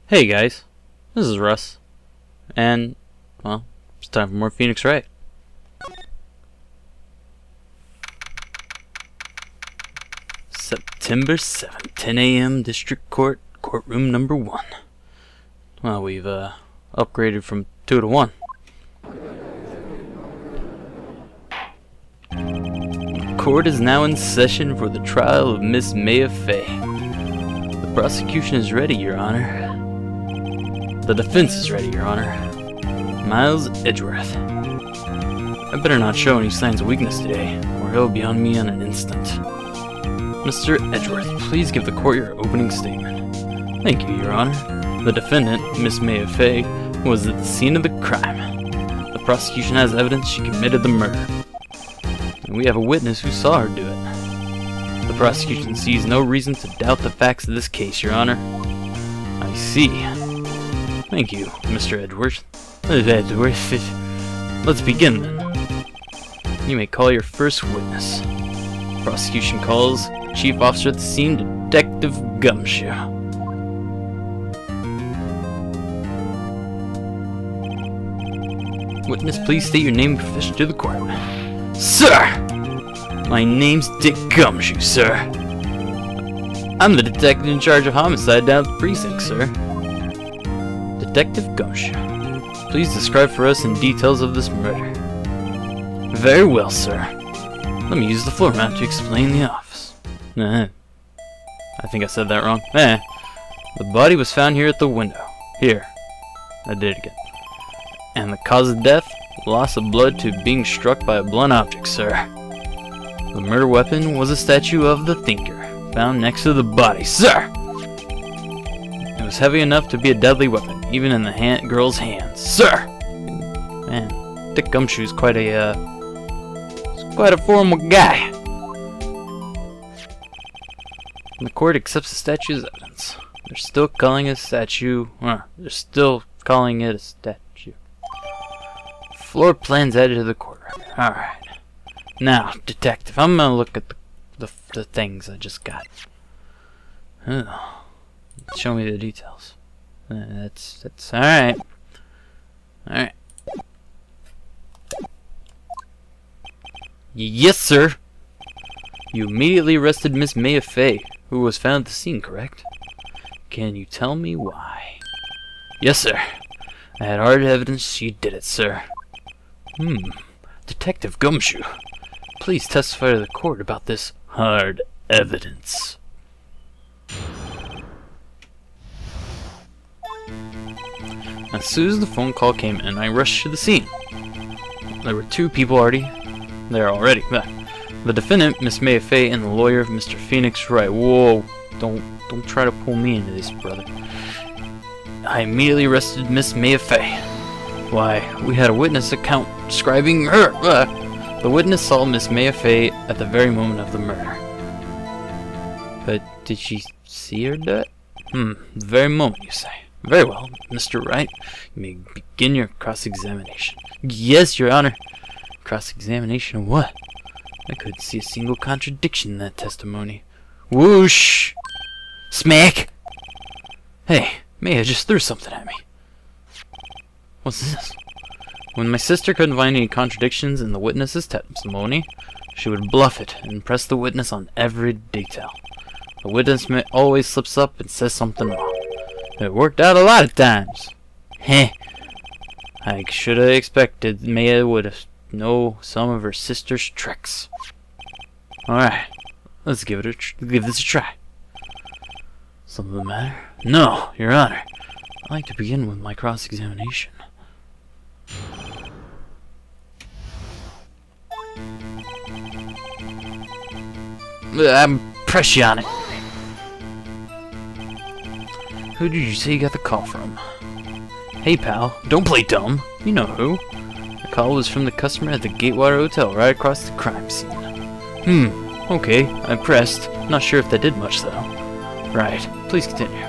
Hey guys, this is Russ, and, well, it's time for more Phoenix Wright. September 7th, 10 a.m. District Court, Courtroom number 1. Well, we've, upgraded from 2 to 1. Court is now in session for the trial of Miss Maya Fay. The prosecution is ready, Your Honor. The defense is ready, Your Honor. Miles Edgeworth. I better not show any signs of weakness today, or he'll be on me in an instant. Mr. Edgeworth, please give the court your opening statement. Thank you, Your Honor. The defendant, Miss Maya Fay, was at the scene of the crime. The prosecution has evidence she committed the murder. And we have a witness who saw her do it. The prosecution sees no reason to doubt the facts of this case, Your Honor. I see. Thank you, Mr. Edgeworth. Let's begin then. You may call your first witness. Prosecution calls Chief Officer at the scene, Detective Gumshoe. Witness, please state your name and profession to the court. Sir! My name's Dick Gumshoe, sir. I'm the detective in charge of homicide down at the precinct, sir. Detective Gumshoe, please describe for us in details of this murder. Very well, sir. Let me use the floor map to explain the office. I think I said that wrong. The body was found here at the window. Here. I did it again. And the cause of death? Loss of blood to being struck by a blunt object, sir. The murder weapon was a statue of the Thinker, found next to the body, sir! It was heavy enough to be a deadly weapon, even in the girl's hands, sir! Man, Dick Gumshoe's quite a formal guy. The court accepts the statue as evidence. They're still calling it a statue. They're still calling it a statue. Floor plans added to the court record. Alright. Now, detective, I'm gonna look at the things I just got. Show me the details. That's alright. Alright. Yes, sir. You immediately arrested Miss Maya Fay, who was found at the scene, correct? Can you tell me why? Yes, sir. I had hard evidence she did it, sir. Detective Gumshoe, please testify to the court about this hard evidence. As soon as the phone call came in, I rushed to the scene. There were 2 people already there already. The defendant, Miss Maya Fay, and the lawyer, Mr. Phoenix Wright. Whoa, don't try to pull me into this, brother. I immediately arrested Miss Maya Fay. Why, we had a witness account describing her. The witness saw Miss Maya Fay at the very moment of the murder. But did she see her do it? The very moment, you say. Very well, Mr. Wright. You may begin your cross-examination. Yes, Your Honor. Cross-examination of what? I couldn't see a single contradiction in that testimony. Whoosh! Smack! Hey, Maya just threw something at me. What's this? When my sister couldn't find any contradictions in the witness's testimony, she would bluff it and press the witness on every detail. The witness always slips up and says something wrong. It worked out a lot of times. I should have expected Maya would know some of her sister's tricks. Alright, let's give this a try. Something the matter? No, Your Honor. I'd like to begin with my cross-examination. Press you on it. Who did you say you got the call from? Hey pal, don't play dumb. You know who. The call was from the customer at the Gatewater Hotel right across the crime scene. Okay, I pressed. Not sure if that did much though. Right, please continue.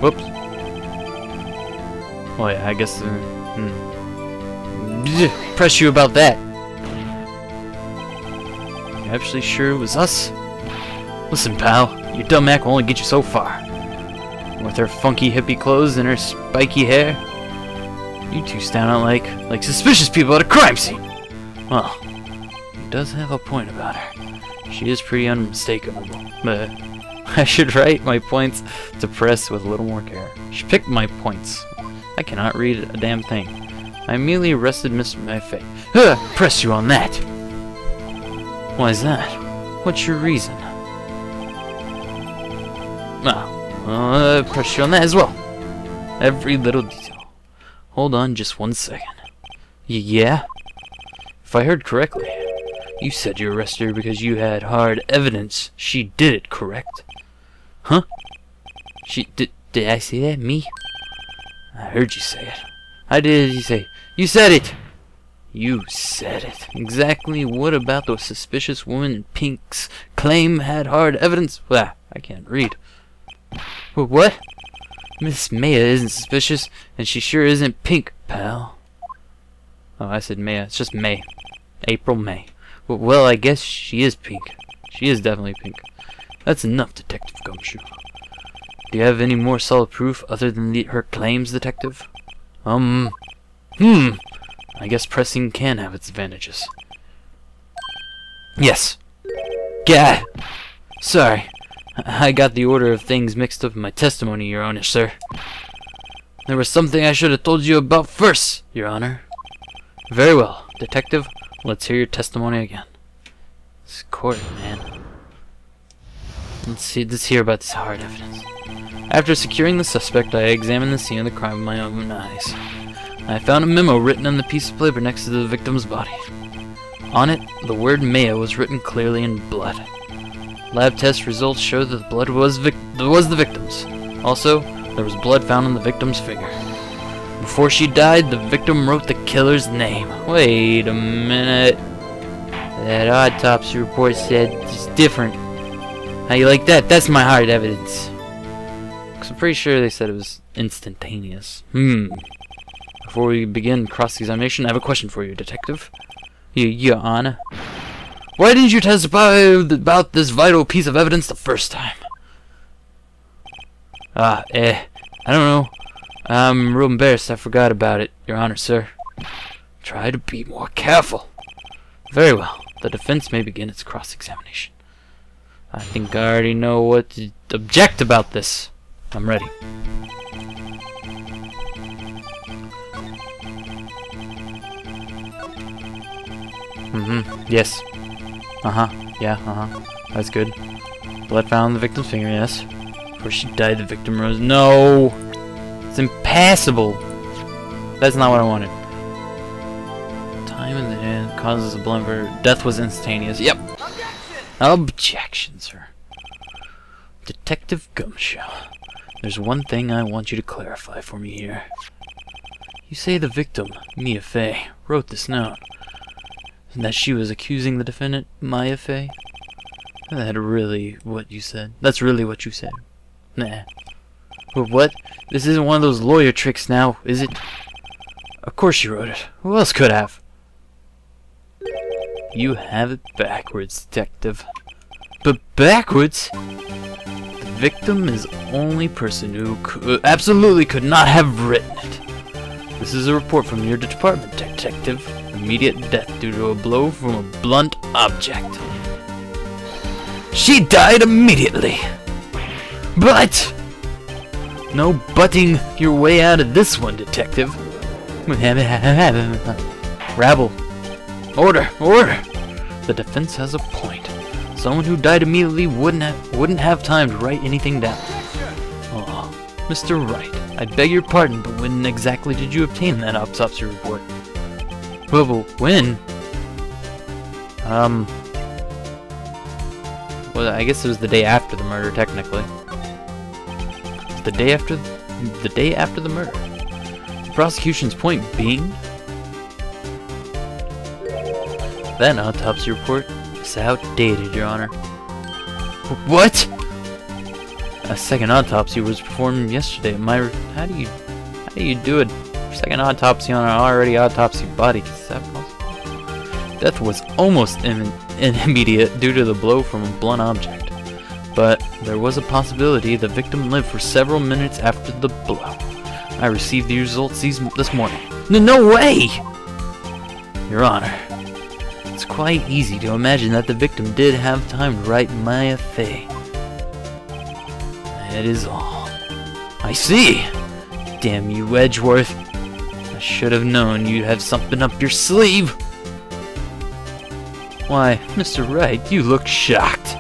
Whoops. Oh yeah, I guess press you about that. You actually sure it was us? Listen, pal, your dumb act will only get you so far. with her funky hippie clothes and her spiky hair. You two stand out like suspicious people at a crime scene. Well, he does have a point about her. She is pretty unmistakable, but I should write my points to press with a little more care. She picked my points. I cannot read a damn thing. I merely arrested Mr. Maffei. Press you on that. Why is that? What's your reason? Press you on that as well. Every little detail. Hold on just 1 second. Yeah? If I heard correctly, you said you arrested her because you had hard evidence she did it, correct? Huh? Did I say that? Me? I heard you say it. I did. You say. You said it! You said it. Exactly what about those suspicious woman in pink's claim had hard evidence? Well, I can't read. What? Miss Maya isn't suspicious, and she sure isn't pink, pal. Oh, I said Maya. It's just May. April, May. Well, I guess she is pink. She is definitely pink. That's enough, Detective Gumshoe. Do you have any more solid proof other than her claims, Detective? I guess pressing can have its advantages. Yes. Gah! Sorry. I got the order of things mixed up in my testimony, Your Honor, sir. There was something I should have told you about first, Your Honor. Very well, Detective. Let's hear your testimony again. This court, man. Let's hear about this hard evidence. After securing the suspect, I examined the scene of the crime with my own eyes. I found a memo written on the piece of paper next to the victim's body. On it, the word Maya was written clearly in blood. Lab test results showed that the blood was the victim's. Also, there was blood found on the victim's finger. Before she died, the victim wrote the killer's name. Wait a minute. That autopsy report said it's different. How you like that? That's my hard evidence. 'Cause I'm pretty sure they said it was instantaneous. Before we begin cross-examination, I have a question for you, Detective. Your Honor. Why didn't you testify about this vital piece of evidence the first time? I don't know. I'm real embarrassed I forgot about it, Your Honor, sir. Try to be more careful. Very well. The defense may begin its cross-examination. I think I already know what to object about this. I'm ready. Yes. Yeah, That's good. Blood found on the victim's finger, yes. Before she died, the victim rose. No! It's impassable! That's not what I wanted. Time in the hand causes a blunter. Death was instantaneous. Yep! Objection, sir. Detective Gumshoe. There's one thing I want you to clarify for me here. You say the victim, Mia Fey, wrote this note. And that she was accusing the defendant, Maya Fey? That's really what you said. Nah. But what? This isn't one of those lawyer tricks now, is it? Of course she wrote it. Who else could have? You have it backwards, Detective. But backwards? The victim is the only person who absolutely could not have written it. This is a report from your department, Detective. Immediate death due to a blow from a blunt object. She died immediately! But! No butting your way out of this one, Detective. Rabble. Order! The defense has a point. Someone who died immediately wouldn't have time to write anything down. Oh, Mr. Wright, I beg your pardon, but when exactly did you obtain that autopsy report? Well, when? Well, I guess it was the day after the murder, technically. The day after the murder. The prosecution's point being that autopsy report is outdated, Your Honor. What? A second autopsy was performed yesterday. How do you do a second autopsy on an already autopsied body? Is that possible? Death was almost immediate due to the blow from a blunt object. but there was a possibility the victim lived for several minutes after the blow. I received the results this morning. No way! Your Honor, it's quite easy to imagine that the victim did have time to write Maya Fey. That is all. I see! Damn you, Edgeworth. I should have known you'd have something up your sleeve. Why, Mr. Wright, you look shocked.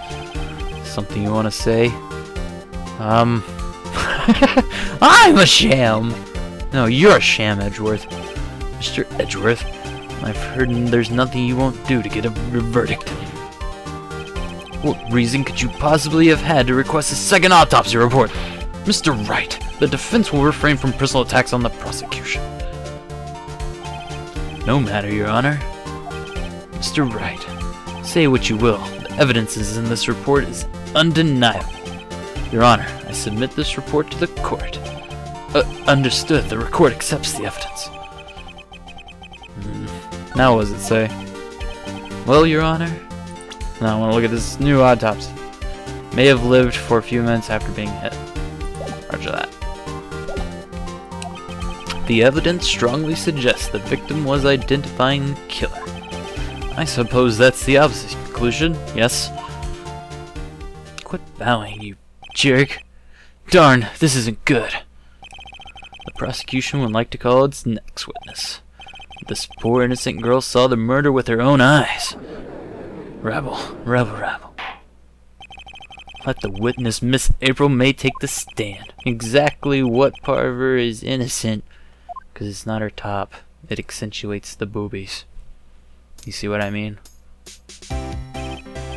Something you want to say? I'm a sham! No, you're a sham, Edgeworth. Mr. Edgeworth, I've heard there's nothing you won't do to get a verdict. What reason could you possibly have had to request a second autopsy report? Mr. Wright, the defense will refrain from personal attacks on the prosecution. No matter, Your Honor. Mr. Wright, say what you will. The evidence in this report is undeniable. Your Honor, I submit this report to the court. Understood. The court accepts the evidence. Now what does it say? Well, Your Honor, now I want to look at this new autopsy. May have lived for a few minutes after being hit. Roger that. The evidence strongly suggests the victim was identifying the killer. I suppose that's the opposite conclusion, yes? Quit bowing, you jerk. Darn, this isn't good. The prosecution would like to call its next witness. This poor innocent girl saw the murder with her own eyes. Rabble, rabble, rabble. Let the witness, Miss April May, take the stand. Exactly what part of her is innocent? Because it's not her top. It accentuates the boobies. You see what I mean?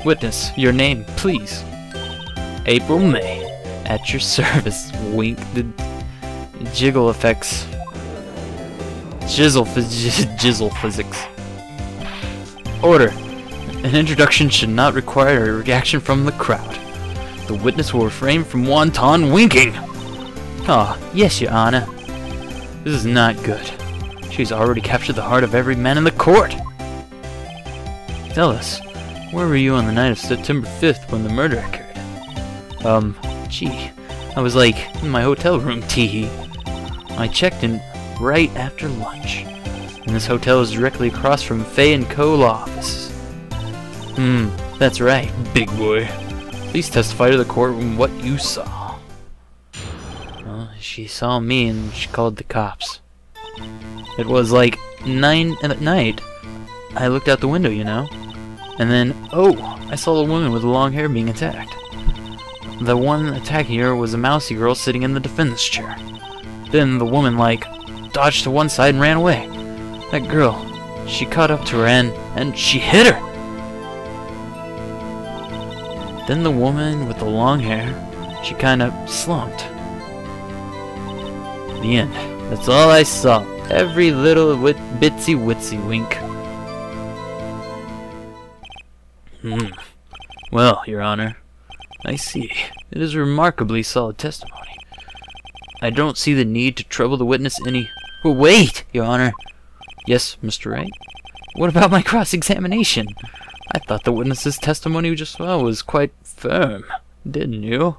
Witness, your name, please. April May. At your service. Wink. The jiggle effects. Jizzle physics. Order. An introduction should not require a reaction from the crowd. The witness will refrain from wanton winking. Ah, yes, Your Honor. This is not good. She's already captured the heart of every man in the court. Tell us, where were you on the night of September 5th when the murder occurred? Gee, I was like, in my hotel room, teehee. I checked in right after lunch. And this hotel is directly across from Fay & Co. law offices. That's right, big boy. Please testify to the court on what you saw. Well, she saw me and she called the cops. It was like 9 at night. I looked out the window, you know. And then, oh, I saw the woman with the long hair being attacked. The one attacking her was a mousy girl sitting in the defendant's chair. Then the woman, like, dodged to one side and ran away. That girl, she caught up to her and she hit her. Then the woman with the long hair, she kinda slumped. The end. That's all I saw. Every little bitsy witsy wink. Well, Your Honor, I see. It is remarkably solid testimony. I don't see the need to trouble the witness any... Well, wait, Your Honor. Yes, Mr. Wright? What about my cross-examination? I thought the witness's testimony was quite firm, didn't you?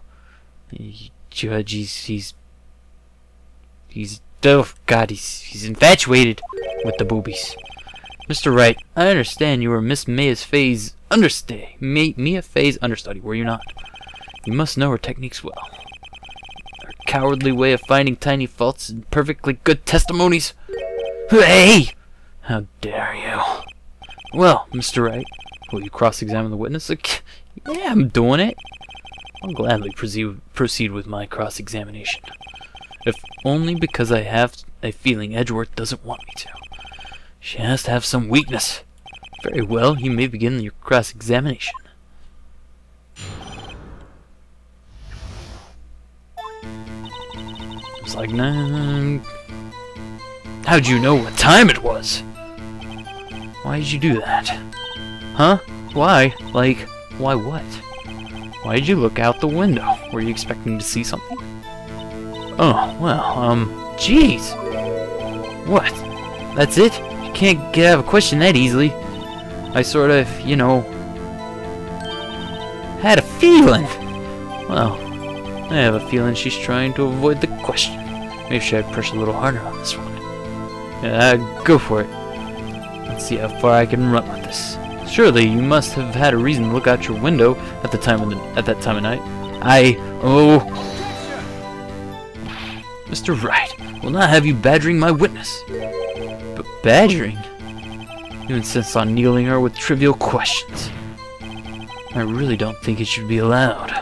Judge, he's oh God, he's infatuated with the boobies. Mr. Wright, I understand you were Miss Mia Fay's understudy. Mia Fay's understudy, were you not? You must know her techniques well. Her cowardly way of finding tiny faults in perfectly good testimonies. Hey! How dare you? Well, Mr. Wright, will you cross-examine the witness? Yeah, I'm doing it. I'll gladly proceed with my cross-examination. If only because I have a feeling Edgeworth doesn't want me to. She has to have some weakness. Very well, you may begin your cross-examination. It's like 9... How'd you know what time it was? Why did you do that? Huh? Why? Like, why what? Why did you look out the window? Were you expecting to see something? Oh, well, jeez. What? That's it? You can't get out of a question that easily. I sort of, you know, had a feeling. Well, I have a feeling she's trying to avoid the question. Maybe I should push a little harder on this one. Yeah, go for it. Let's see how far I can run with this. Surely you must have had a reason to look out your window at that time of night. Mr. Wright will not have you badgering my witness. But badgering? You insist on needling her with trivial questions. I really don't think it should be allowed.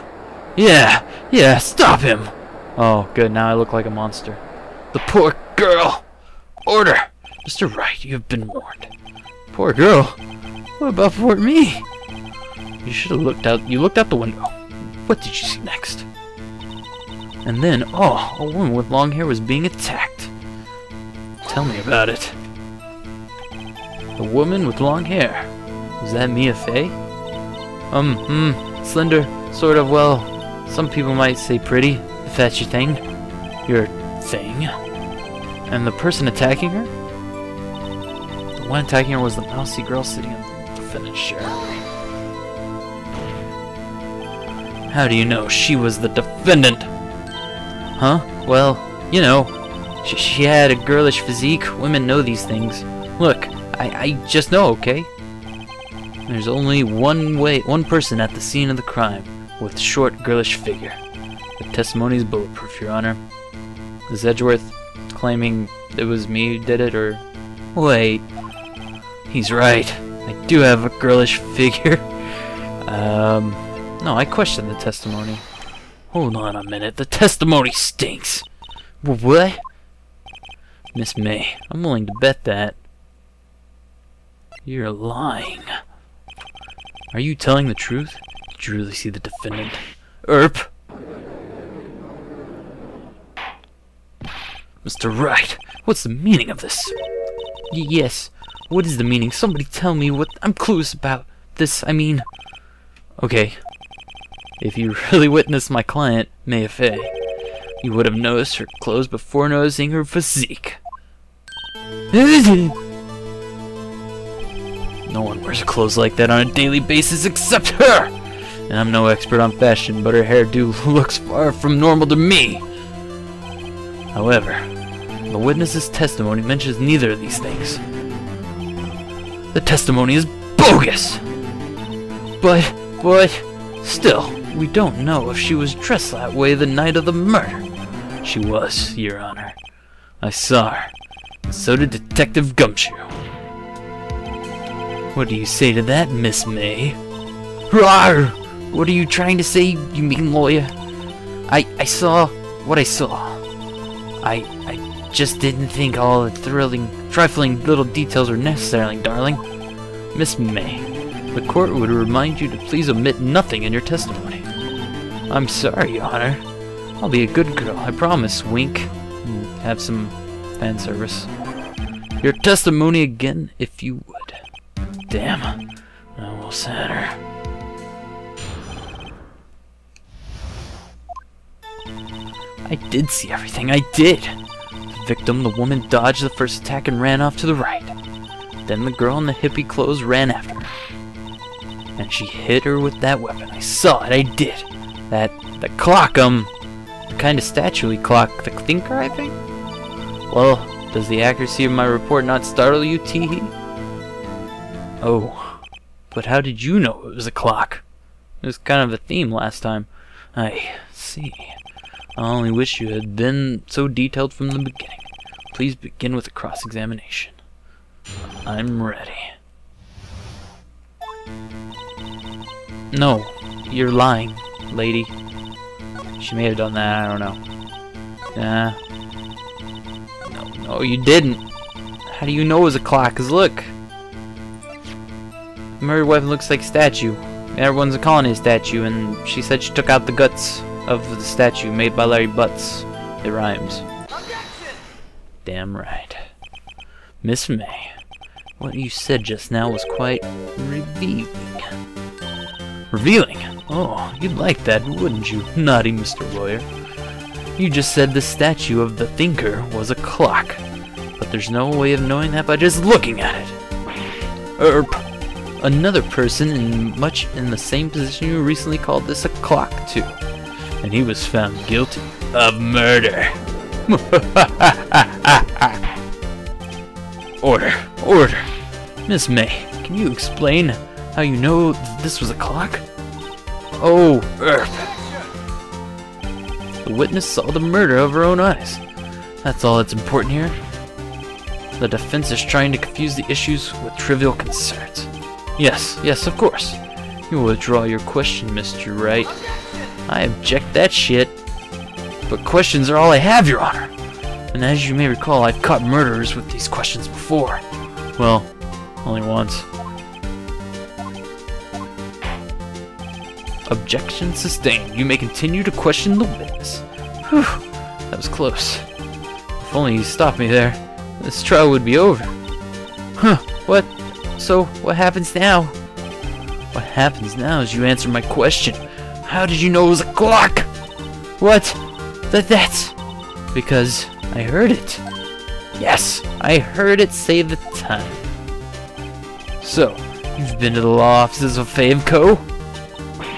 Yeah, stop him! Oh, good, now I look like a monster. The poor girl! Order! Mr. Wright, you have been warned. Poor girl? What about poor me? You should have looked out. You looked out the window. What did you see next? And then, oh, a woman with long hair was being attacked. Tell me about it. A woman with long hair. Was that Mia Fey? Slender, sort of, well, some people might say pretty, if that's your thing. Your thing? And the person attacking her? The one attacking her was the mousy girl sitting on the defendant's chair. How do you know she was the defendant? Huh? Well, you know, she had a girlish physique. Women know these things. Look, I just know, okay? There's only one person at the scene of the crime with short, girlish figure. The testimony is bulletproof, Your Honor. Is Edgeworth claiming it was me who did it, or... Wait. He's right. I do have a girlish figure. No, I question the testimony. Hold on a minute. The testimony stinks. What? Miss May, I'm willing to bet that you're lying. Are you telling the truth? Did you really see the defendant? Mr. Wright, what's the meaning of this? Yes, what is the meaning? Somebody tell me what I'm clueless about this, I mean... Okay, if you really witnessed my client, Maya Fey, you would have noticed her clothes before noticing her physique. No one wears clothes like that on a daily basis except her! And I'm no expert on fashion, but her hairdo looks far from normal to me. However, the witness's testimony mentions neither of these things. The testimony is bogus! But, still, we don't know if she was dressed that way the night of the murder. She was, Your Honor. I saw her. So did Detective Gumshoe. What do you say to that, Miss May? Rawr! What are you trying to say, you mean lawyer? I saw what I saw. I just didn't think all the trifling little details were necessary, darling. Miss May, the court would remind you to please omit nothing in your testimony. I'm sorry, Your Honor. I'll be a good girl, I promise. Wink. Have some fan service. Your testimony again, if you would. Damn. I almost had her. I did see everything. I did. The victim, the woman, dodged the first attack and ran off to the right. Then the girl in the hippie clothes ran after her. And she hit her with that weapon. I saw it. I did. The clock, the kind of statue-y clock. The thinker, I think? Well, does the accuracy of my report not startle you, Teehee? Oh, but how did you know it was a clock? It was kind of a theme last time. I see. I only wish you had been so detailed from the beginning. Please begin with a cross-examination. I'm ready. No, you're lying, lady. She may have done that, I don't know. No, you didn't. How do you know it was a clock? 'Cause look. The murder weapon looks like a statue. Everyone's calling it a statue, and she said she took out the guts of the statue made by Larry Butts. It rhymes. Damn right. Miss May, what you said just now was quite revealing. Revealing? Oh, you'd like that, wouldn't you, naughty Mr. Lawyer? You just said the statue of the thinker was a clock, but there's no way of knowing that by just looking at it. Another person much in the same position you recently called this a clock too. and he was found guilty of murder. Order, order. Miss May, can you explain how you know this was a clock? Oh, the witness saw the murder of her own eyes. That's all that's important here. The defense is trying to confuse the issues with trivial concerns. Yes, of course. You will withdraw your question, Mr. Wright. I object that shit. But questions are all I have, Your Honor. And as you may recall, I've caught murderers with these questions before. Well, only once. Objection sustained. You may continue to question the witness. Whew, that was close. If only you stopped me there, this trial would be over. Huh, what? So, what happens now? What happens now is you answer my question. How did you know it was a clock? What? That's... Because I heard it. Yes, I heard it say the time. So, you've been to the law offices of Favco?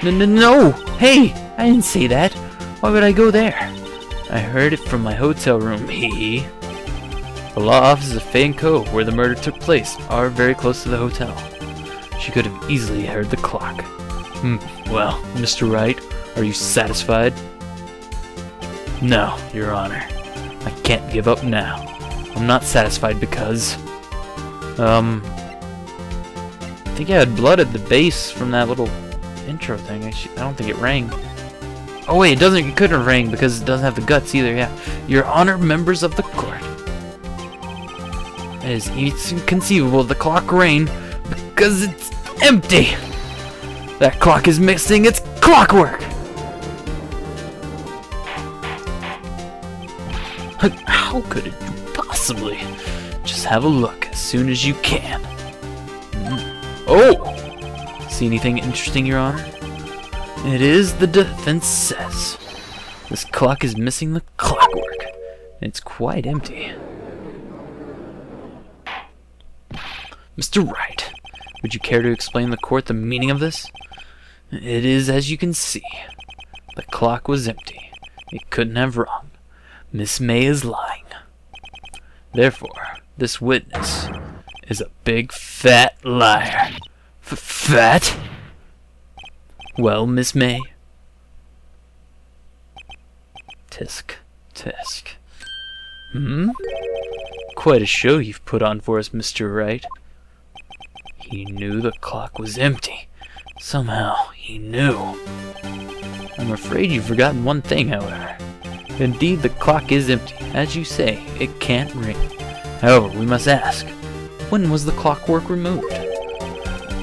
No! Hey! I didn't say that. Why would I go there? I heard it from my hotel room, hee. The law offices of Favco, where the murder took place, are very close to the hotel. She could have easily heard the clock. Well, Mr. Wright, are you satisfied? No, Your Honor. I can't give up now. I'm not satisfied because... I think I had blood at the base from that little intro thing. I don't think it rang. Oh wait, it couldn't have rang because it doesn't have the guts either, yeah. Your Honor, members of the court. It is inconceivable the clock rang because it's empty. That clock is missing its clockwork. How could it possibly? Just have a look as soon as you can. Oh! See anything interesting, Your Honor? It is the defense says. This clock is missing the clockwork. It's quite empty. Mr. Wright, would you care to explain to the court the meaning of this? It is as you can see. The clock was empty. It couldn't have wrong. Miss May is lying. Therefore, this witness is a big fat liar. Fat? Well, Miss May? Tisk, tisk. Quite a show you've put on for us, Mr. Wright. He knew the clock was empty. Somehow, he knew. I'm afraid you've forgotten one thing, however. Indeed, the clock is empty. As you say, it can't ring. However, we must ask, when was the clockwork removed?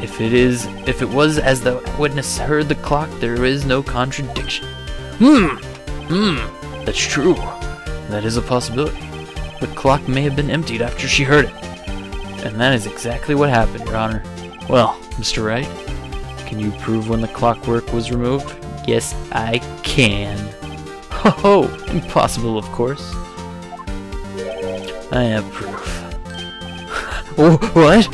If it was as the witness heard the clock, there is no contradiction. That's true. That is a possibility. The clock may have been emptied after she heard it. And that is exactly what happened, Your Honor. Well, Mr. Wright, can you prove when the clockwork was removed? Yes, I can. Ho! Impossible, of course. I have proof. What?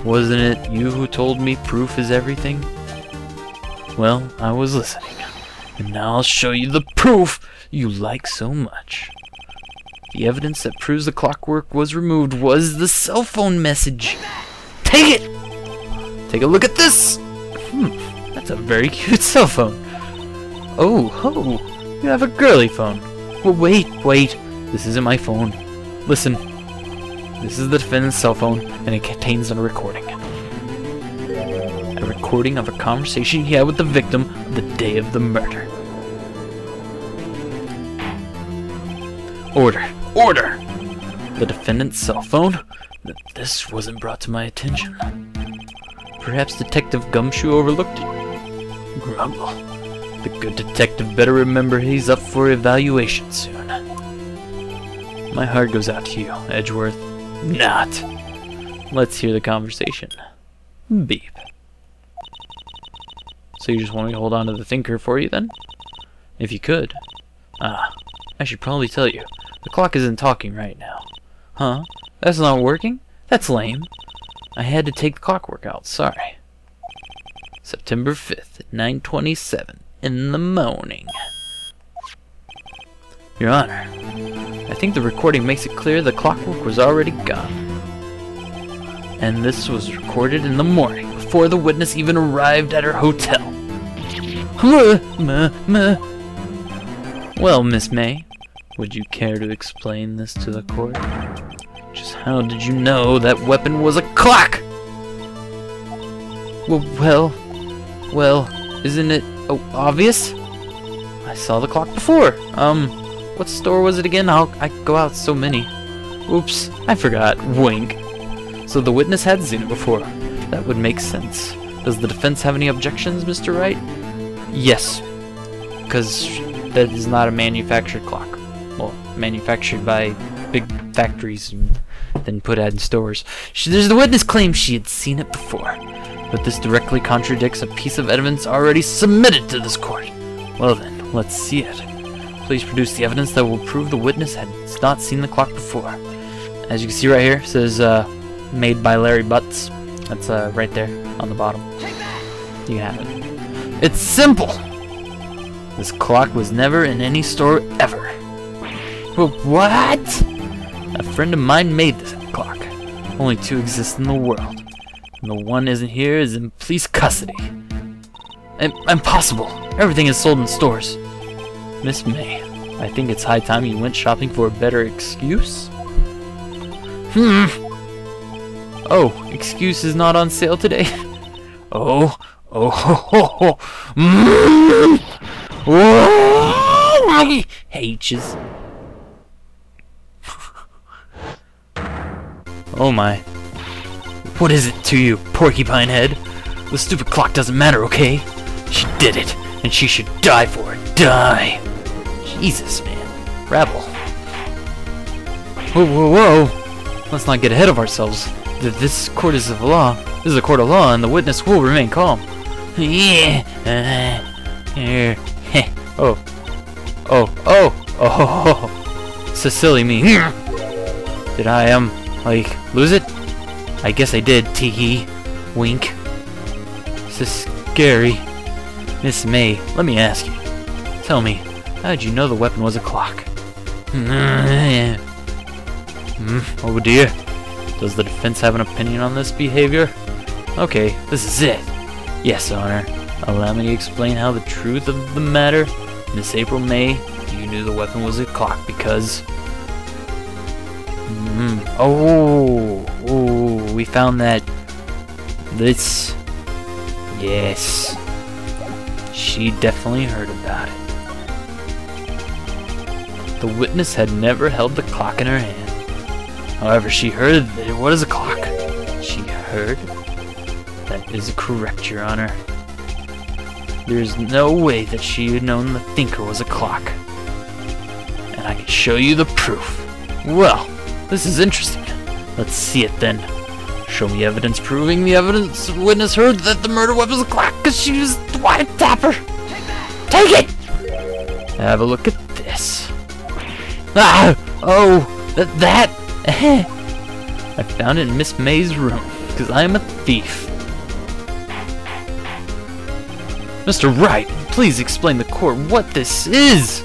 Wasn't it you who told me proof is everything? Well, I was listening. And now I'll show you the proof you like so much. The evidence that proves the clockwork was removed was the cell phone message. Take it! Take a look at this! That's a very cute cell phone. Oh, ho! You have a girly phone. Well, wait. This isn't my phone. Listen. This is the defendant's cell phone, and it contains a recording. A recording of a conversation he had with the victim the day of the murder. Order! The defendant's cell phone? This wasn't brought to my attention. Perhaps Detective Gumshoe overlooked it. Grumble. The good detective better remember he's up for evaluation soon. My heart goes out to you, Edgeworth. Not. Let's hear the conversation. Beep. So you just want me to hold on to the thinker for you then? If you could. I should probably tell you. The clock isn't talking right now. Huh? That's not working? That's lame. I had to take the clockwork out, sorry. September 5th, 9:27 in the morning. Your Honor, I think the recording makes it clear the clockwork was already gone. And this was recorded in the morning, before the witness even arrived at her hotel. Well, Miss May, would you care to explain this to the court? Just how did you know that weapon was a clock? Well, isn't it obvious? I saw the clock before. What store was it again? I go out so many. Oops, I forgot. Wink. So the witness had seen it before. That would make sense. Does the defense have any objections, Mr. Wright? Yes, because that is not a manufactured clock. Well, manufactured by big factories and then put out in stores. The witness claims she had seen it before, but this directly contradicts a piece of evidence already submitted to this court. Well then, let's see it. Please produce the evidence that will prove the witness has not seen the clock before. As you can see right here, it says made by Larry Butts. That's right there on the bottom. You have it. It's simple! This clock was never in any store ever. What? A friend of mine made this clock. Only two exist in the world. And the one isn't here is in police custody. Impossible. Everything is sold in stores. Miss May, I think it's high time you went shopping for a better excuse. Oh, excuse is not on sale today? Oh, my H's. Oh my. What is it to you, porcupine head? The stupid clock doesn't matter, okay? She did it, and she should die for it. Die! Jesus, man. Rabble. Whoa. Let's not get ahead of ourselves. This court is of law. This is a court of law, and the witness will remain calm. Yeah. So silly me. Did I, lose it? I guess I did, tee-hee. Wink. So scary. Miss May, let me ask you. Tell me, how did you know the weapon was a clock? Oh dear. Does the defense have an opinion on this behavior? Okay, this is it. Yes, Honor. Allow me to explain how the truth of the matter. Miss April May, you knew the weapon was a clock because... we found that... This... Yes. She definitely heard about it. The witness had never held the clock in her hand. However, she heard that it was a clock. She heard? That is correct, Your Honor. There is no way that she had known the thinker was a clock. And I can show you the proof. Well, this is interesting. Let's see it then. Show me evidence proving the evidence witness heard that the murder weapon was a clock because she was the white tapper. Take it! Have a look at this. Ah! Oh! That! I found it in Miss May's room because I am a thief. Mr. Wright, please explain to the court what this is.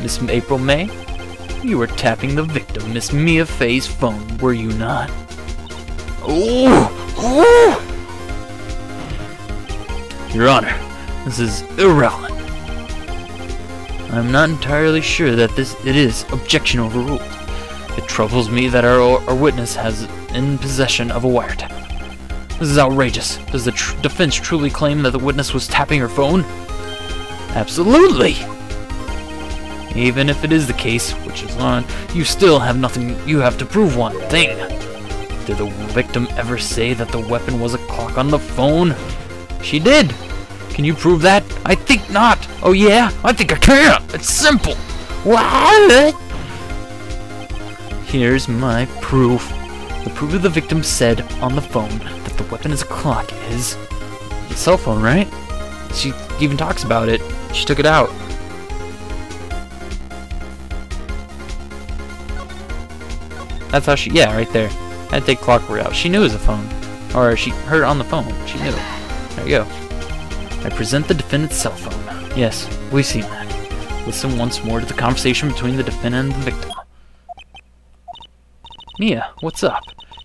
Miss April May, you were tapping the victim, Miss Mia Fay's phone, were you not? Your Honor, this is irrelevant. I'm not entirely sure that it is objection overruled. It troubles me that our witness has in possession of a wiretap. This is outrageous. Does the defense truly claim that the witness was tapping her phone? Absolutely! Even if it is the case, which is not, you still have nothing. You have to prove one thing. Did the victim ever say that the weapon was a clock on the phone? She did. Can you prove that? I think not. Oh yeah? I think I can. It's simple. What? Here's my proof. The proof of the victim said on the phone that the weapon is a clock is a cell phone, right? She even talks about it. She took it out. That's how she, yeah, right there. I had to take clockwork out. She knew it was a phone. Or she heard it on the phone. She knew. There you go. I present the defendant's cell phone. Yes, we've seen that. Listen once more to the conversation between the defendant and the victim. Mia, what's up?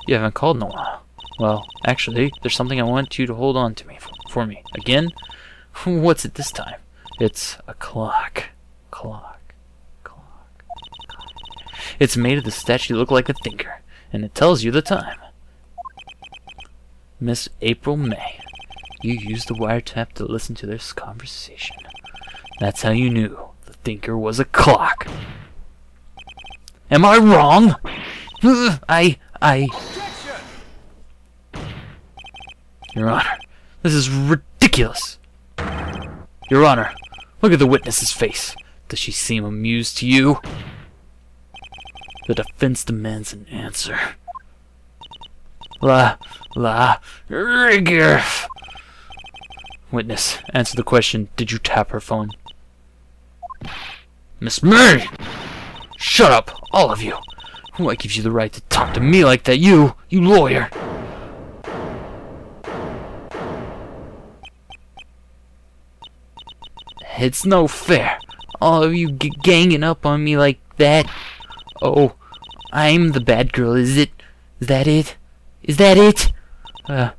You haven't called in a while. Well, actually, there's something I want you to hold on to me for me. Again? What's it this time? It's a clock. Clock. It's made of the statue look like a thinker, and it tells you the time. Miss April May. You used the wiretap to listen to this conversation. That's how you knew the thinker was a clock. Am I wrong? Your Honor, this is ridiculous. Your Honor, look at the witness's face. Does she seem amused to you? The defense demands an answer. Rigor. Witness, answer the question. Did you tap her phone? Miss May! Shut up, all of you. What gives you the right to talk to me like that? You lawyer. It's no fair. All of you ganging up on me like that. Oh, I'm the bad girl, is it? Is that it? Is that it? That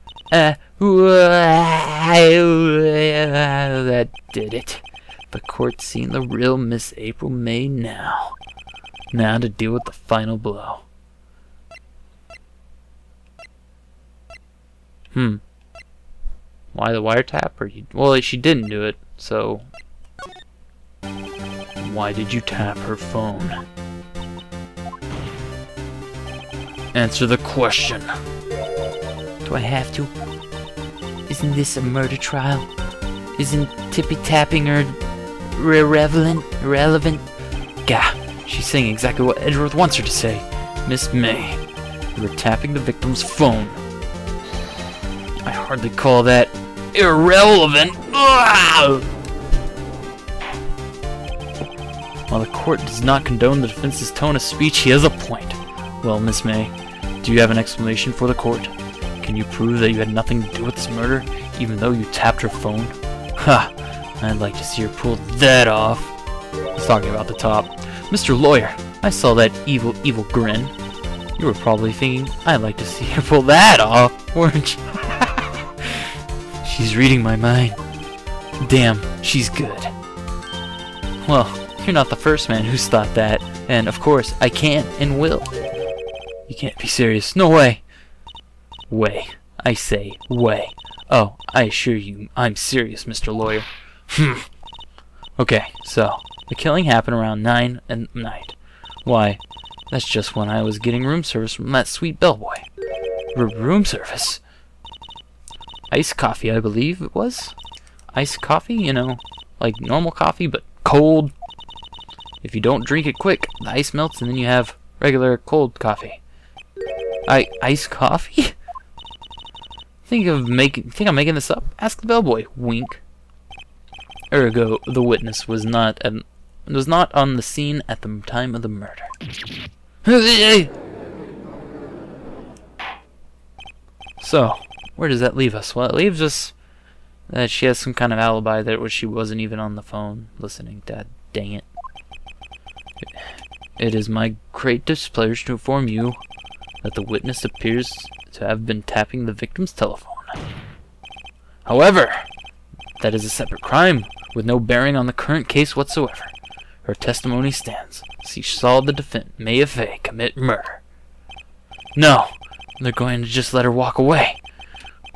did it. The court's seen the real Miss April May now. Now to deal with the final blow. Why the wiretap? Well, she didn't do it, so... Why did you tap her phone? Answer the question. Do I have to? Isn't this a murder trial? Isn't tippy-tapping her irrelevant? Gah, she's saying exactly what Edgeworth wants her to say. Miss May, you were tapping the victim's phone. I hardly call that irrelevant. While the court does not condone the defense's tone of speech, he has a point. Well, Miss May, do you have an explanation for the court? Can you prove that you had nothing to do with this murder, even though you tapped her phone? Ha! I'd like to see her pull that off. He's talking about the top. Mr. Lawyer, I saw that evil grin. You were probably thinking, I'd like to see her pull that off, weren't you? She's reading my mind. Damn, she's good. Well, you're not the first man who's thought that, and of course, I can and will. You can't be serious. No way. Way. I say, way. Oh, I assure you, I'm serious, Mr. Lawyer. Okay, so, the killing happened around 9 at night. Why, that's just when I was getting room service from that sweet bellboy. Room service? Iced coffee, I believe it was? Iced coffee, you know, like normal coffee, but cold. If you don't drink it quick, the ice melts and then you have regular cold coffee. Iced coffee? Think I'm making this up? Ask the bellboy. Wink. Ergo, the witness was not on the scene at the time of the murder. So, where does that leave us? Well, it leaves us that she has some kind of alibi that she wasn't even on the phone listening. Dad, dang it. It is my great displeasure to inform you that the witness appears to have been tapping the victim's telephone. However, that is a separate crime with no bearing on the current case whatsoever. Her testimony stands. She saw the defendant, May Fay, commit murder. No, they're going to just let her walk away.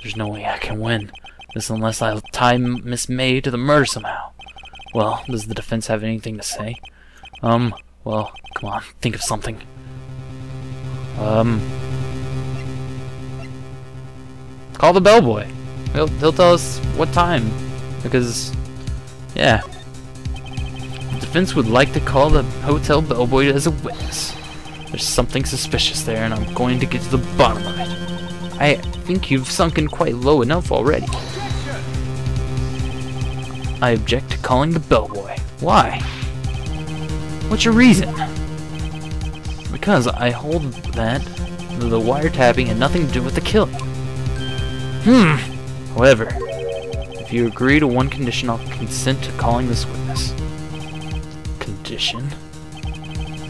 There's no way I can win this unless I tie Miss May to the murder somehow. Well, does the defense have anything to say? Well, come on, think of something. Call the bellboy. He'll tell us what time. Because, yeah. The defense would like to call the hotel bellboy as a witness. There's something suspicious there, and I'm going to get to the bottom of it. I think you've sunken quite low enough already. I object to calling the bellboy. Why? What's your reason? Because I hold that the wiretapping had nothing to do with the killing. However, if If you agree to one condition, I'll consent to calling this witness. Condition?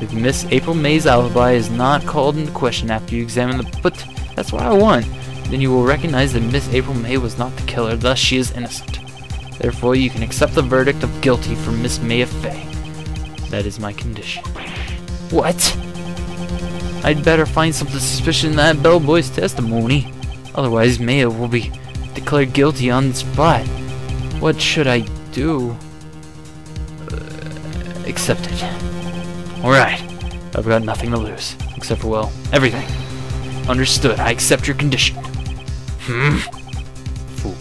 If Miss April May's alibi is not called into question after you examine the... But that's what I want. Then you will recognize that Miss April May was not the killer, thus she is innocent. Therefore, you can accept the verdict of guilty for Miss Maya Fey. That is my condition. What? I'd better find something suspicious in that bellboy's testimony. Otherwise, Maya will be declared guilty on the spot. What should I do? Accept it. Alright. I've got nothing to lose. Except for, well, everything. Understood. I accept your condition. Fool.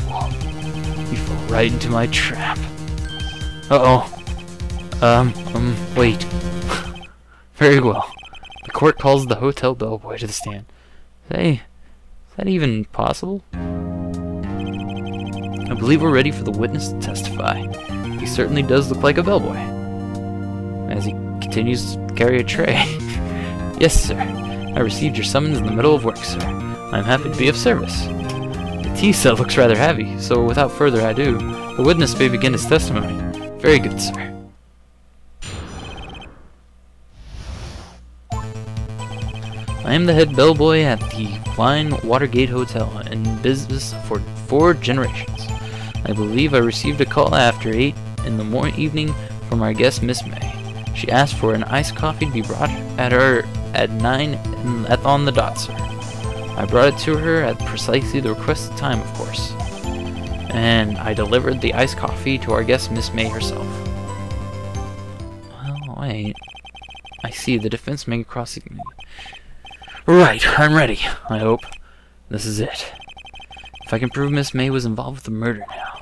You fell right into my trap. Uh-oh. Wait. Very well. The court calls the hotel bellboy to the stand. Is that even possible? I believe we're ready for the witness to testify. He certainly does look like a bellboy. As he continues to carry a tray. Yes, sir. I received your summons in the middle of work, sir. I'm happy to be of service. The tea set looks rather heavy, so without further ado, the witness may begin his testimony. Very good, sir. I am the head bellboy at the fine Watergate Hotel, in business for 4 generations. I believe I received a call after 8 in the evening from our guest, Miss May. She asked for an iced coffee to be brought at her at 9 on the dot, sir. I brought it to her at precisely the requested time, of course. And I delivered the iced coffee to our guest, Miss May herself. Well, wait. I see, the defense may cross me. Right, I'm ready, I hope. This is it. If I can prove Miss May was involved with the murder now,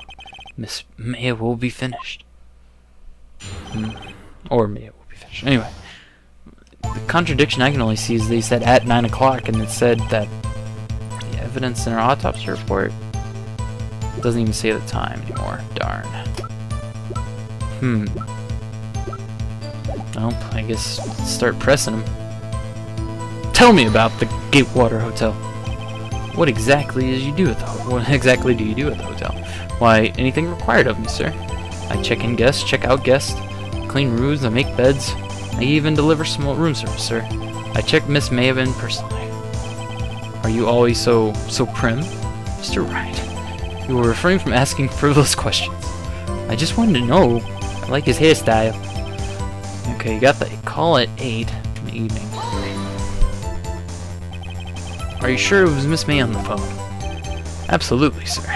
Miss May will be finished. Or May will be finished. Anyway, the contradiction I can only see is they said at 9 o'clock, and it said that the evidence in our autopsy report doesn't even say the time anymore. Darn. Well, I guess start pressing them. Tell me about the Gatewater Hotel. What exactly do you do at the hotel? Why, anything required of me, sir. I check in guests, check out guests, clean rooms, I make beds. I even deliver small room service, sir. I check Miss Maven personally. Are you always so prim? Mr. Wright, you will refrain from asking frivolous questions. I just wanted to know. I like his hairstyle. Okay, you got the call at 8 in the evening. Are you sure it was Miss May on the phone? Absolutely, sir.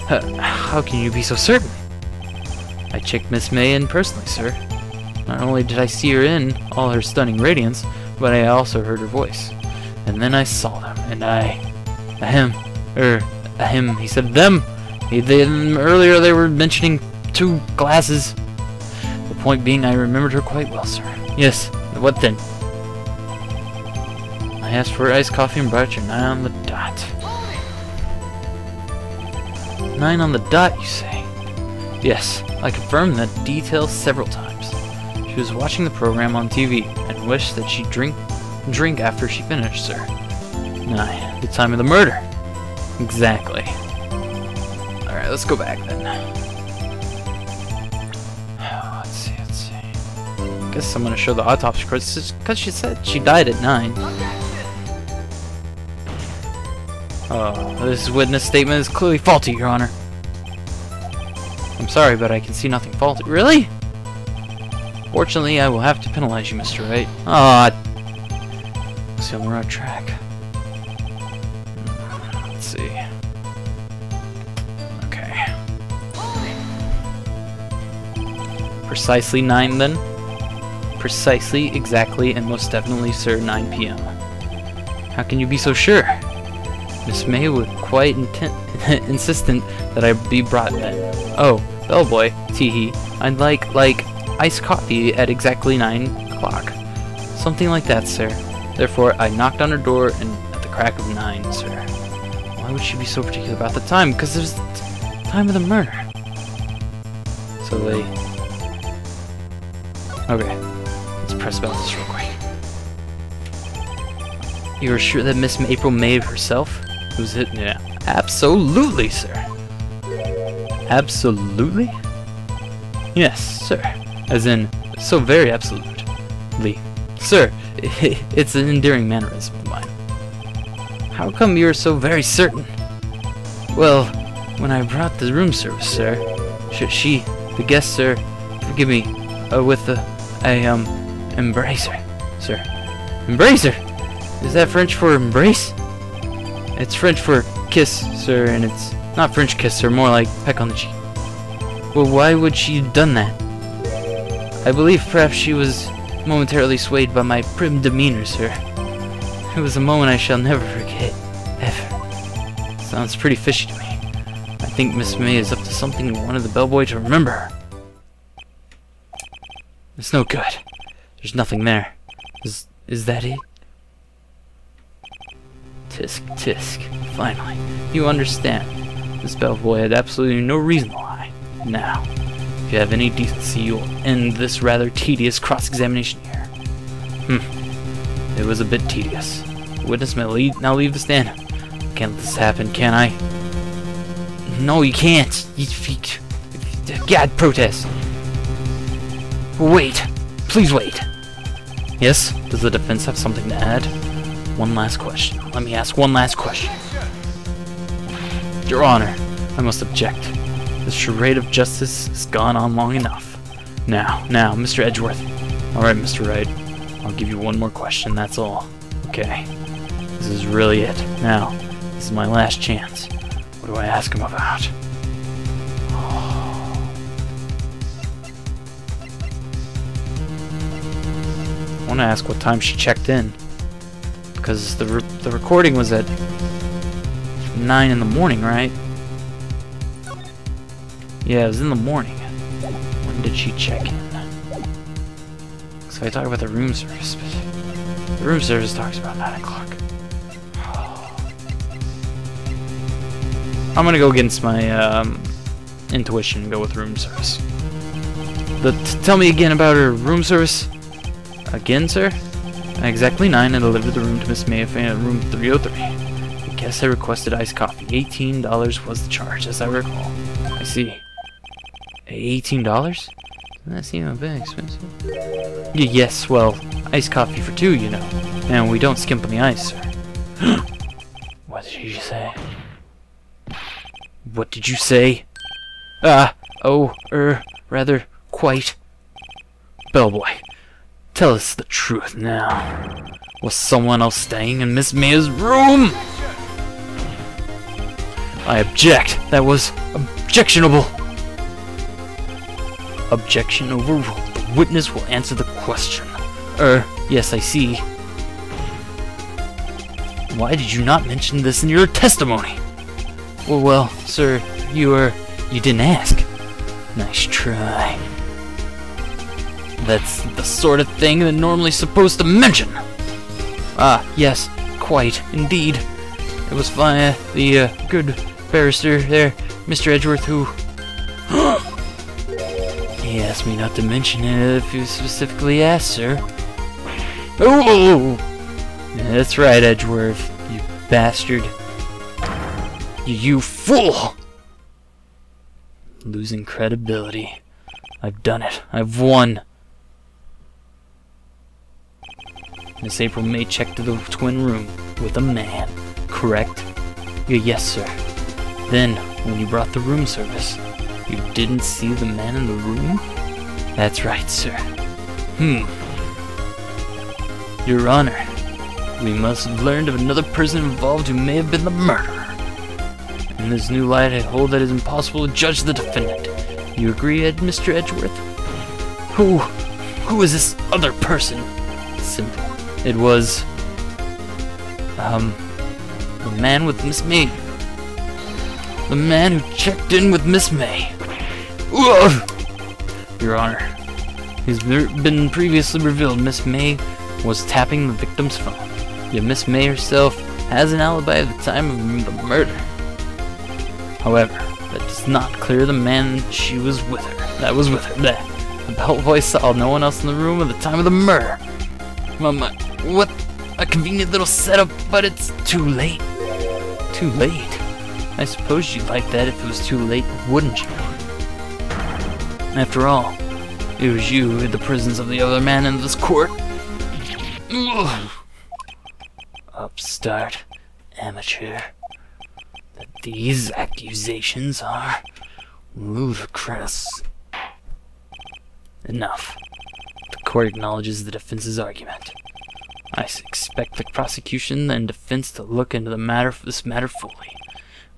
How can you be so certain? I checked Miss May in personally, sir. Not only did I see her in all her stunning radiance, but I also heard her voice. And then I saw them, and he said them. Earlier they were mentioning 2 glasses. The point being, I remembered her quite well, sir. Yes, what then? I asked for iced coffee and brought you 9 on the dot. 9 on the dot, you say? Yes, I confirmed that detail several times. She was watching the program on TV and wished that she'd drink after she finished, sir. 9, the time of the murder. Exactly. Alright, let's go back then. Let's see. Guess I'm gonna show the autopsy records because she said she died at 9. This witness statement is clearly faulty, Your Honor. I'm sorry, but I can see nothing faulty. Really? Fortunately, I will have to penalize you, Mr. Wright. Let's see, I'm on the right track. Let's see. Okay. Precisely 9 then? Precisely, exactly, and most definitely, sir, 9 p.m. How can you be so sure? Miss May was quite insistent that I be brought then. Oh, bellboy, tee-hee. I'd like iced coffee at exactly 9 o'clock. Something like that, sir. Therefore, I knocked on her door and at the crack of 9, sir. Why would she be so particular about the time? Because it was the time of the murder. So they... Okay, let's press about this real quick. You are sure that Miss April May herself? Was it? Yeah. Absolutely, sir. Absolutely? Yes, sir. As in, so very absolutely. Sir, it's an endearing mannerism of mine. How come you're so very certain? Well, when I brought the room service, sir, the guest, sir, forgive me, with embrace her, sir. Embrace her? Is that French for embrace? It's French for kiss, sir, and it's not French kiss, sir, more like peck on the cheek. Well, why would she have done that? I believe perhaps she was momentarily swayed by my prim demeanor, sir. It was a moment I shall never forget, ever. Sounds pretty fishy to me. I think Miss May is up to something and wanted the bellboy to remember her. It's no good. There's nothing there. Is that it? Tisk, tisk. Finally, you understand. This bellboy had absolutely no reason to lie. Now, if you have any decency, you'll end this rather tedious cross-examination here. It was a bit tedious. The witness may now leave the stand. Can't let this happen, can I? No, you can't. God, protest. Wait. Please wait. Yes? Does the defense have something to add? One last question. Let me ask one last question. Your Honor, I must object. This charade of justice has gone on long enough. Now, Mr. Edgeworth. Alright, Mr. Wright. I'll give you one more question, that's all. Okay. This is really it. Now, this is my last chance. What do I ask him about? I want to ask what time she checked in. Because the recording was at 9 in the morning, right? Yeah, it was in the morning. When did she check in? So I talk about the room service, but the room service talks about 9 o'clock. I'm gonna go against my intuition and go with room service. Tell me again about her room service. Again, sir? At exactly 9, I delivered the room to Miss May at room 303. The guest had requested iced coffee. $18 was the charge, as I recall. I see. $18? Doesn't that seem a bit expensive? Yes, well, iced coffee for two, you know. And we don't skimp on the ice, sir. What did you say? What did you say? Rather, quite. Bellboy, tell us the truth now. Was someone else staying in Miss May's room? I object. That was objectionable. Objection overruled. The witness will answer the question. Yes, I see. Why did you not mention this in your testimony? Well, sir, you didn't ask. Nice try. That's the sort of thing that normally supposed to mention. Yes, quite, indeed. It was via the good barrister there, Mr. Edgeworth, who... He asked me not to mention it if you specifically asked, sir. Oh! Yeah, that's right, Edgeworth, you bastard. You fool! Losing credibility. I've done it. I've won. Miss April May checked to the twin room with a man, correct? Yes, sir. Then, when you brought the room service, you didn't see the man in the room? That's right, sir. Your Honor, we must have learned of another person involved who may have been the murderer. In this new light, I hold that it is impossible to judge the defendant. You agree, Mr. Edgeworth? Who is this other person? Simple. It was, the man with Miss May. The man who checked in with Miss May. Your Honor, it's been previously revealed Miss May was tapping the victim's phone. Yet Miss May herself has an alibi at the time of the murder. However, that does not clear the man that was with her. The bellboy saw no one else in the room at the time of the murder. What a convenient little setup, but it's too late. Too late? I suppose you'd like that if it was too late, wouldn't you? After all, it was you who hid the prisons of the other man in this court. Ugh. Upstart, amateur. But these accusations are ludicrous. Enough. The court acknowledges the defense's argument. I expect the prosecution and defense to look into this matter fully.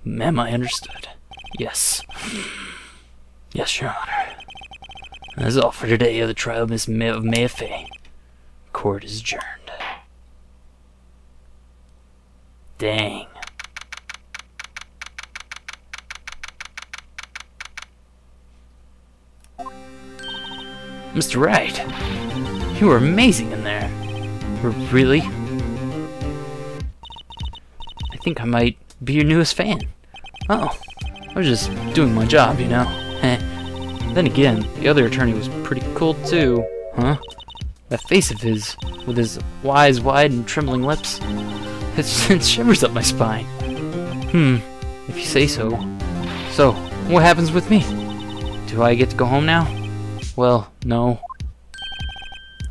Am I understood? Yes. Yes, Your Honor. That's all for today of the trial of Miss Mayfair. Court is adjourned. Dang. Mr. Wright, you were amazing in there. Really? I think I might be your newest fan. Oh, I was just doing my job, you know. Then again, the other attorney was pretty cool too. Huh? That face of his, with his eyes wide and trembling lips, it shivers up my spine. If you say so. So, what happens with me? Do I get to go home now? Well, no.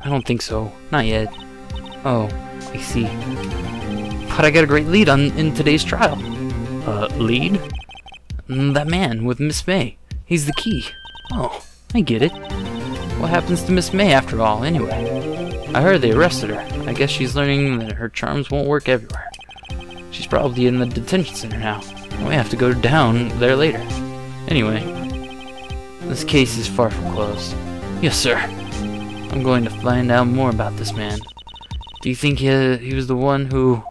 I don't think so. Not yet. Oh, I see. But I got a great lead in today's trial. Lead? That man with Miss May. He's the key. Oh, I get it. What happens to Miss May after all, anyway? I heard they arrested her. I guess she's learning that her charms won't work everywhere. She's probably in the detention center now. We have to go down there later. Anyway, this case is far from closed. Yes, sir. I'm going to find out more about this man. Do you think he was the one who...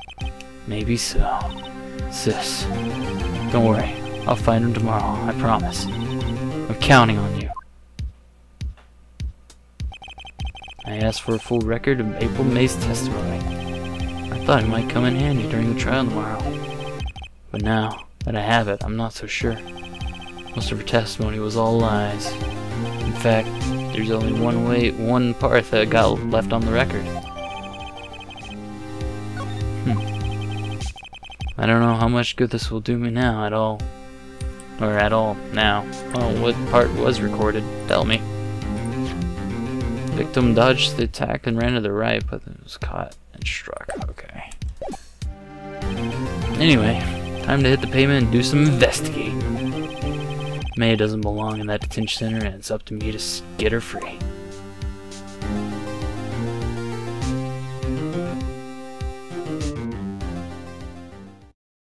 Maybe so. Sis, don't worry. I'll find him tomorrow, I promise. I'm counting on you. I asked for a full record of April May's testimony. I thought it might come in handy during the trial tomorrow. But now that I have it, I'm not so sure. Most of her testimony was all lies. In fact, there's only one part that got left on the record. I don't know how much good this will do me now at all. Or at all now. Oh, what part was recorded? Tell me. The victim dodged the attack and ran to the right, but it was caught and struck. Okay. Anyway, time to hit the pavement and do some investigating. May doesn't belong in that detention center, and it's up to me to get her free.